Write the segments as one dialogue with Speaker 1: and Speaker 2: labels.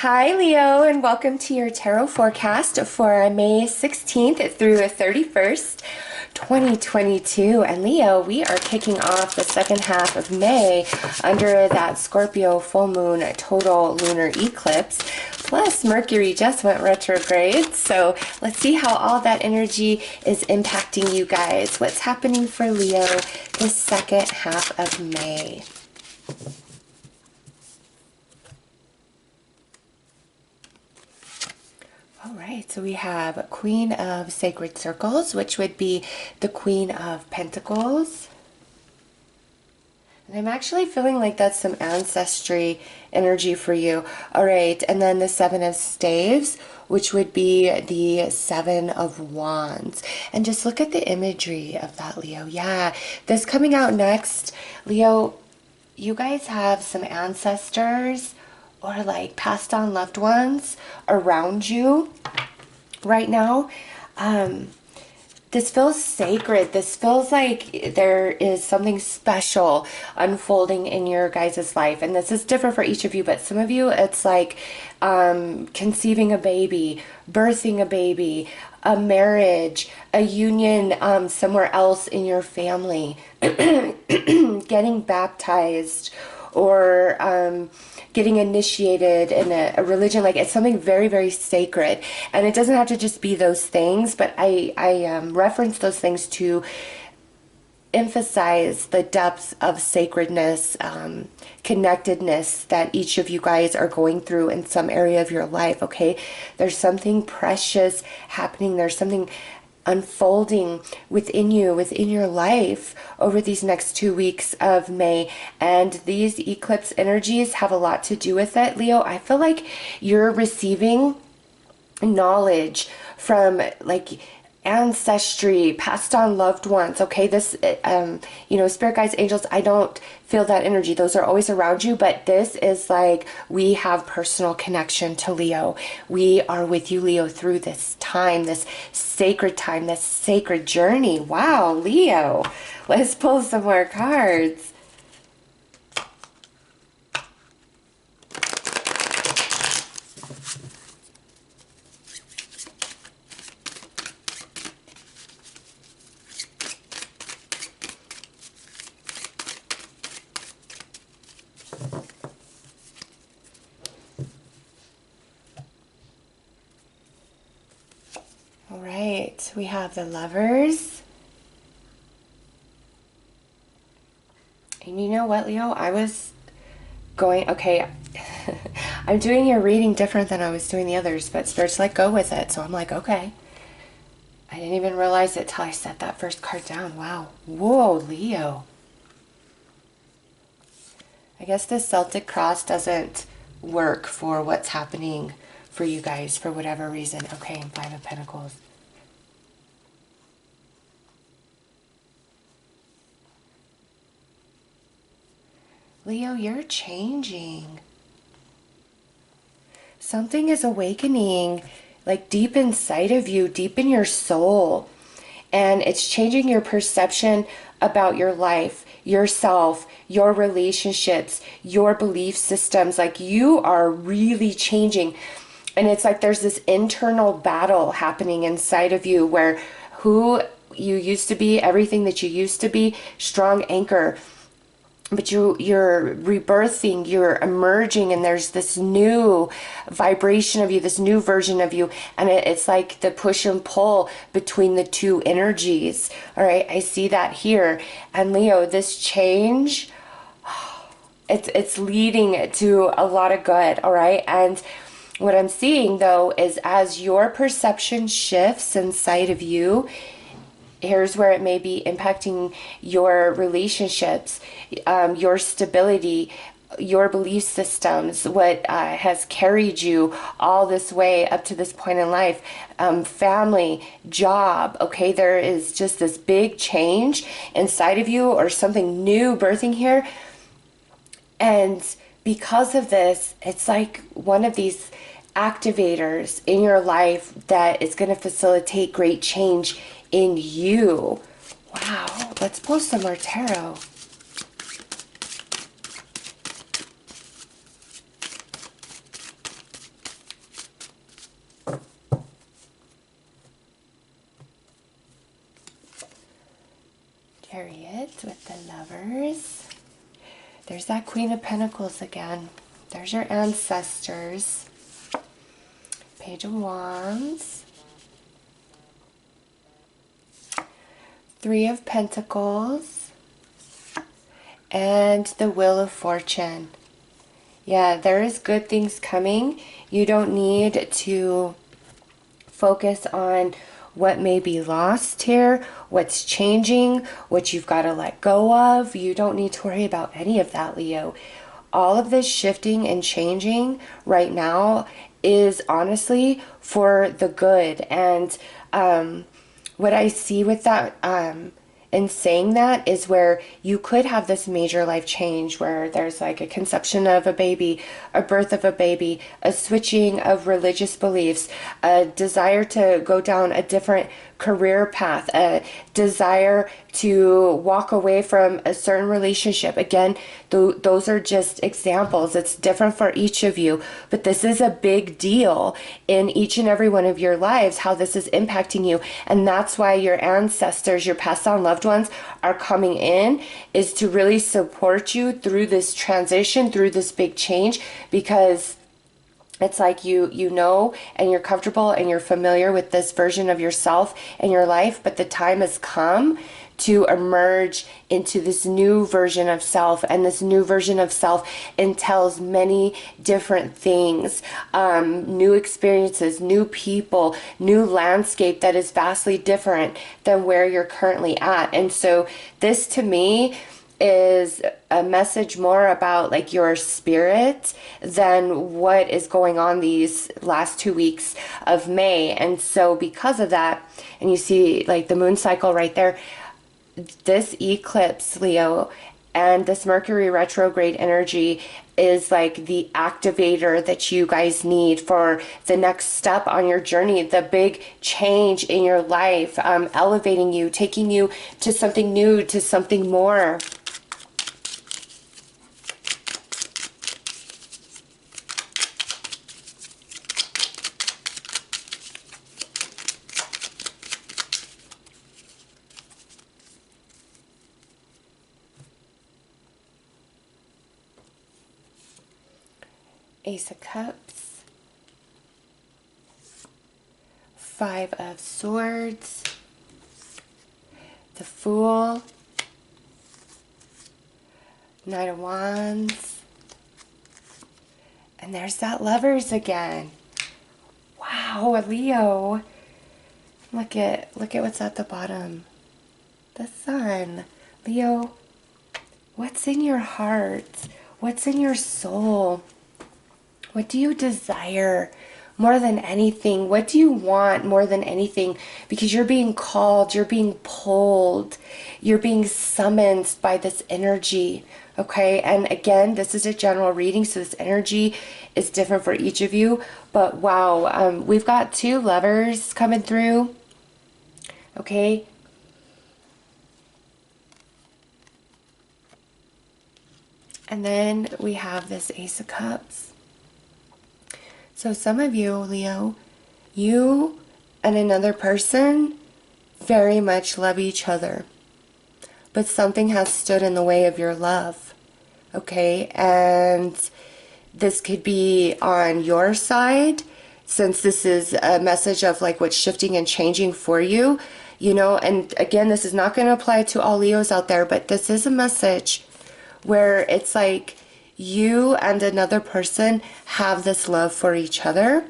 Speaker 1: Hi, Leo, and welcome to your tarot forecast for May 16th through 31st, 2022. And Leo, we are kicking off the second half of May under that Scorpio full moon total lunar eclipse. Plus, Mercury just went retrograde. So let's see how all that energy is impacting you guys. What's happening for Leo the second half of May? All right, so we have Queen of Sacred Circles, which would be the Queen of Pentacles. And I'm actually feeling like that's some ancestry energy for you. All right, and then the Seven of Staves, which would be the Seven of Wands. And just look at the imagery of that, Leo. Yeah, this coming out next, Leo, you guys have some ancestors or like passed on loved ones around you right now. This feels sacred. This feels like there is something special unfolding in your guys' life. And this is different for each of you, but some of you, it's like conceiving a baby, birthing a baby, a marriage, a union somewhere else in your family, getting baptized, or getting initiated in a religion. Like, it's something very, very sacred. And it doesn't have to just be those things, but I reference those things to emphasize the depths of sacredness, connectedness that each of you guys are going through in some area of your life, okay? There's something precious happening. There's something unfolding within you, within your life over these next 2 weeks of May. And these eclipse energies have a lot to do with it, Leo. I feel like you're receiving knowledge from like ancestry, passed on loved ones, okay? This spirit guides, angels, I don't feel that energy. Those are always around you, but this is like we have personal connection to Leo. We are with you, Leo, through this time, this sacred journey. Wow, Leo. Let's pull some more cards. All right, we have the Lovers. And you know what, Leo? I was going, okay, I'm doing your reading different than I was doing the others, but Spirit's like, go with it. So I'm like, okay. I didn't even realize it till I set that first card down. Wow. Whoa, Leo. I guess this Celtic cross doesn't work for what's happening for you guys for whatever reason. Okay, and Five of Pentacles. Leo, you're changing. Something is awakening, like deep inside of you, deep in your soul. And it's changing your perception about your life, yourself, your relationships, your belief systems. Like, you are really changing. And it's like there's this internal battle happening inside of you where who you used to be, everything that you used to be, strong anchor. But you're rebirthing, you're emerging, and there's this new vibration of you, this new version of you. And it's like the push and pull between the two energies. All right, I see that here. And Leo, this change, it's leading to a lot of good, all right? And what I'm seeing, though, is as your perception shifts inside of you, here's where it may be impacting your relationships, your stability, your belief systems, what has carried you all this way up to this point in life, family, job, okay? There is just this big change inside of you, or something new birthing here. And because of this, it's like one of these activators in your life that is going to facilitate great change in you. Wow. Let's pull some more tarot. Chariot with the Lovers. There's that Queen of Pentacles again. There's your ancestors. Page of Wands. Three of Pentacles. And the Wheel of Fortune. Yeah, there is good things coming. You don't need to focus on what may be lost here, what's changing, what you've got to let go of. You don't need to worry about any of that, Leo. All of this shifting and changing right now is honestly for the good. And what I see with that in saying that is where you could have this major life change where there's like a conception of a baby, a birth of a baby, a switching of religious beliefs, a desire to go down a different career path, a desire to walk away from a certain relationship. Again, those are just examples. It's different for each of you, but this is a big deal in each and every one of your lives, how this is impacting you. And that's why your ancestors, your passed on loved ones are coming in, is to really support you through this transition, through this big change, because it's like you know, and you're comfortable and you're familiar with this version of yourself and your life, but the time has come to emerge into this new version of self. And this new version of self entails many different things, new experiences, new people, new landscape that is vastly different than where you're currently at. And so this to me is a message more about like your spirit than what is going on these last 2 weeks of May. And so because of that, and you see like the moon cycle right there, this eclipse, Leo, and this Mercury retrograde energy is like the activator that you guys need for the next step on your journey, the big change in your life, elevating you, taking you to something new, to something more. Ace of Cups, Five of Swords, the Fool, Knight of Wands, and there's that Lovers again. Wow, Leo. Look at what's at the bottom. The Sun. Leo, what's in your heart? What's in your soul? What do you desire more than anything? What do you want more than anything? Because you're being called, you're being pulled, you're being summoned by this energy, okay? And again, this is a general reading, so this energy is different for each of you. But wow, we've got two Lovers coming through, okay? And then we have this Ace of Cups. So some of you, Leo, you and another person very much love each other, but something has stood in the way of your love, okay? And this could be on your side, since this is a message of like what's shifting and changing for you, you know. And again, this is not going to apply to all Leos out there, but this is a message where it's like you and another person have this love for each other,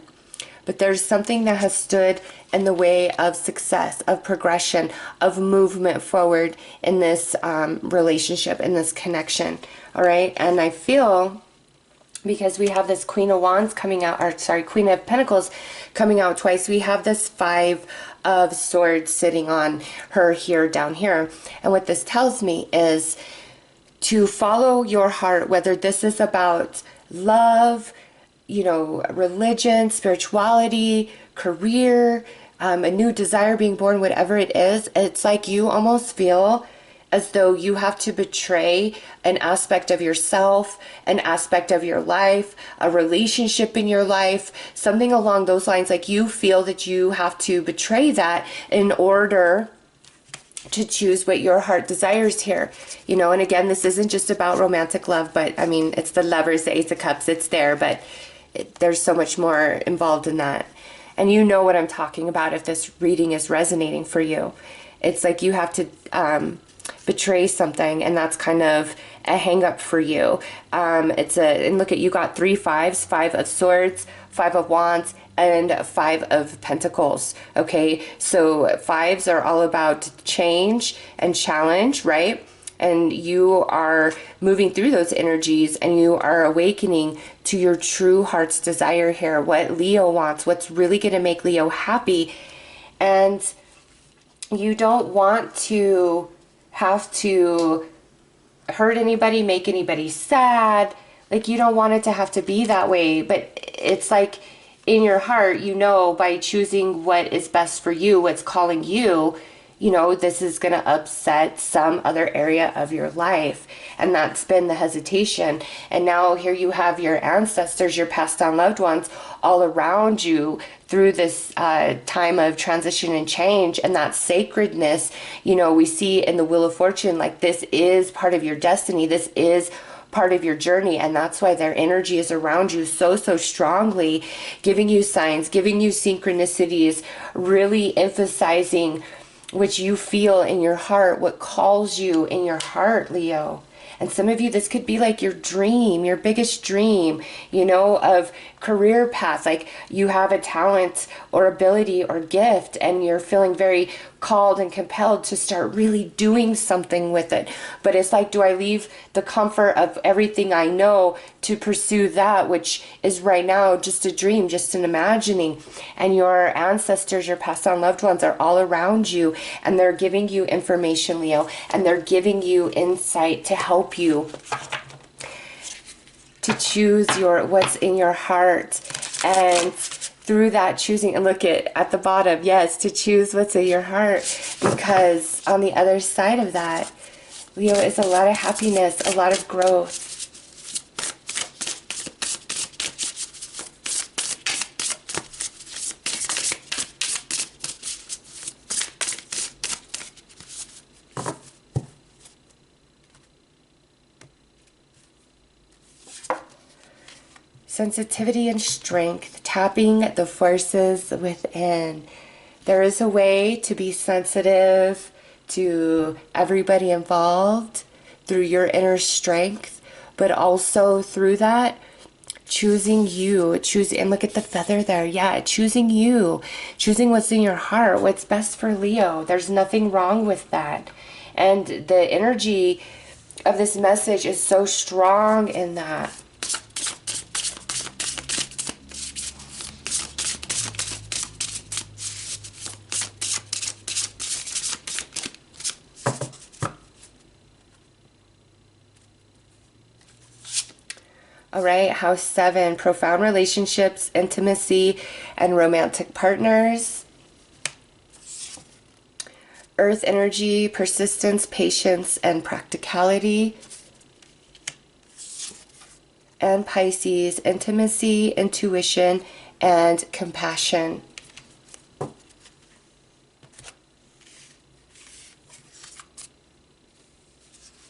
Speaker 1: but there's something that has stood in the way of success, of progression, of movement forward in this relationship, in this connection, all right? And I feel, because we have this Queen of Wands coming out, or sorry, Queen of Pentacles coming out twice, we have this Five of Swords sitting on her here, down here. And what this tells me is to follow your heart, whether this is about love, you know, religion, spirituality, career, a new desire being born, whatever it is. It's like you almost feel as though you have to betray an aspect of yourself, an aspect of your life, a relationship in your life, something along those lines. Like you feel that you have to betray that in order to choose what your heart desires here. You know, and again, this isn't just about romantic love, but I mean, it's the Lovers, the Ace of Cups, it's there, but there's so much more involved in that. And you know what I'm talking about if this reading is resonating for you. It's like you have to betray something, and that's kind of a hang up for you. And look at, you got 3 5s, 5 of Swords, 5 of Wands, and 5 of Pentacles. Okay, so 5s are all about change and challenge, right? And you are moving through those energies, and you are awakening to your true heart's desire here, what Leo wants, what's really going to make Leo happy. And you don't want to have to hurt anybody, make anybody sad. Like, you don't want it to have to be that way. But it's like in your heart, you know, by choosing what is best for you, what's calling you, you know, this is going to upset some other area of your life. And that's been the hesitation. And now here you have your ancestors, your passed down loved ones all around you through this time of transition and change. And that sacredness, you know, we see in the Wheel of Fortune, like this is part of your destiny. This is part of your journey, and that's why their energy is around you so strongly, giving you signs, giving you synchronicities, really emphasizing what you feel in your heart, what calls you in your heart, Leo. And some of you, this could be like your dream, your biggest dream, you know, of career path. Like you have a talent or ability or gift, and you're feeling very called and compelled to start really doing something with it. But it's like, do I leave the comfort of everything I know to pursue that which is right now just a dream, just an imagining? And your ancestors, your passed on loved ones are all around you, and they're giving you information, Leo, and they're giving you insight to help you to choose what's in your heart. And through that choosing, and look at the bottom, yes, to choose what's in your heart, because on the other side of that, Leo, is a lot of happiness, a lot of growth. Sensitivity and strength, tapping the forces within. There is a way to be sensitive to everybody involved through your inner strength, but also through that, choosing you, and look at the feather there. Yeah, choosing you, choosing what's in your heart, what's best for Leo. There's nothing wrong with that. And the energy of this message is so strong in that. All right, House 7, profound relationships, intimacy, and romantic partners. Earth energy, persistence, patience, and practicality. And Pisces, intimacy, intuition, and compassion.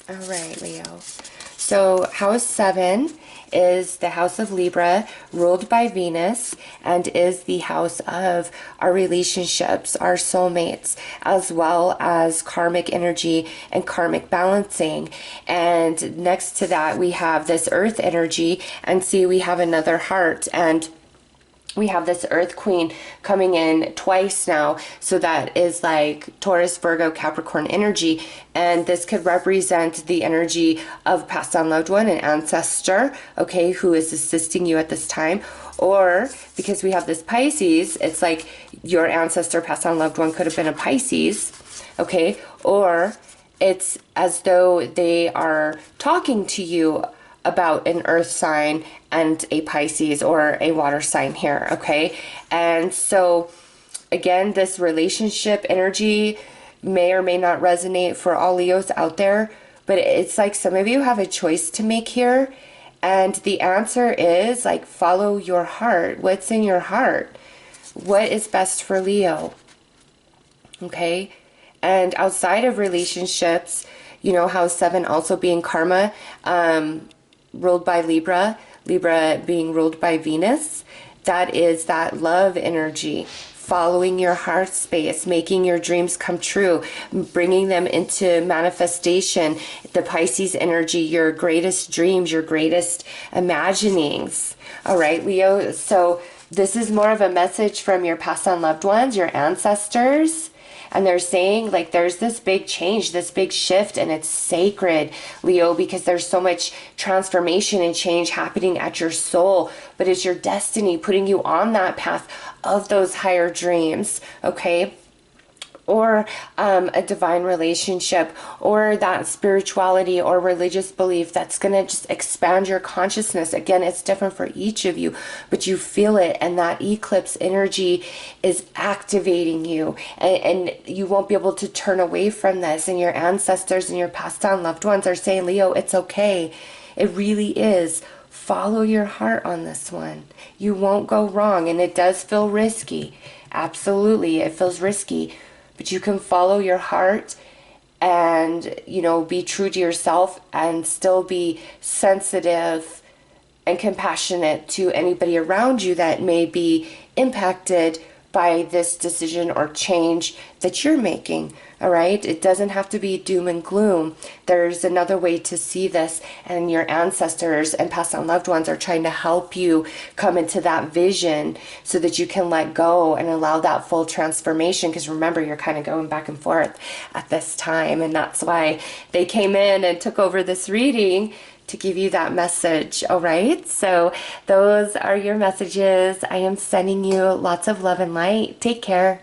Speaker 1: All right, Leo. So House 7 is the house of Libra, ruled by Venus, and is the house of our relationships, our soulmates, as well as karmic energy and karmic balancing. And next to that, we have this earth energy, and see, we have another heart, and we have this Earth Queen coming in twice now. So that is like Taurus, Virgo, Capricorn energy. And this could represent the energy of passed on loved one, an ancestor, okay, who is assisting you at this time. Or because we have this Pisces, it's like your ancestor, passed on loved one, could have been a Pisces, okay? Or it's as though they are talking to you about an earth sign and a Pisces or a water sign here, okay? And so again, this relationship energy may or may not resonate for all Leos out there, but it's like some of you have a choice to make here, and the answer is like, follow your heart. What's in your heart? What is best for Leo? Okay? And outside of relationships, you know, house 7 also being karma, ruled by Libra, Libra being ruled by Venus. That is that love energy, following your heart space, making your dreams come true, bringing them into manifestation. The Pisces energy, your greatest dreams, your greatest imaginings. All right, Leo. So this is more of a message from your past on loved ones, your ancestors. And they're saying, like, there's this big change, this big shift, and it's sacred, Leo, because there's so much transformation and change happening at your soul. But it's your destiny putting you on that path of those higher dreams, okay? Or a divine relationship, or that spirituality or religious belief that's going to just expand your consciousness. Again, it's different for each of you, but you feel it, and that eclipse energy is activating you, and you won't be able to turn away from this. And your ancestors and your passed on loved ones are saying, Leo, it's okay. It really is. Follow your heart on this one. You won't go wrong, and it does feel risky. Absolutely, it feels risky. But you can follow your heart and, you know, be true to yourself and still be sensitive and compassionate to anybody around you that may be impacted by this decision or change that you're making. All right, it doesn't have to be doom and gloom. There's another way to see this, and your ancestors and passed on loved ones are trying to help you come into that vision so that you can let go and allow that full transformation. Because remember, you're kind of going back and forth at this time, and that's why they came in and took over this reading to give you that message. All right, so those are your messages. I am sending you lots of love and light. Take care.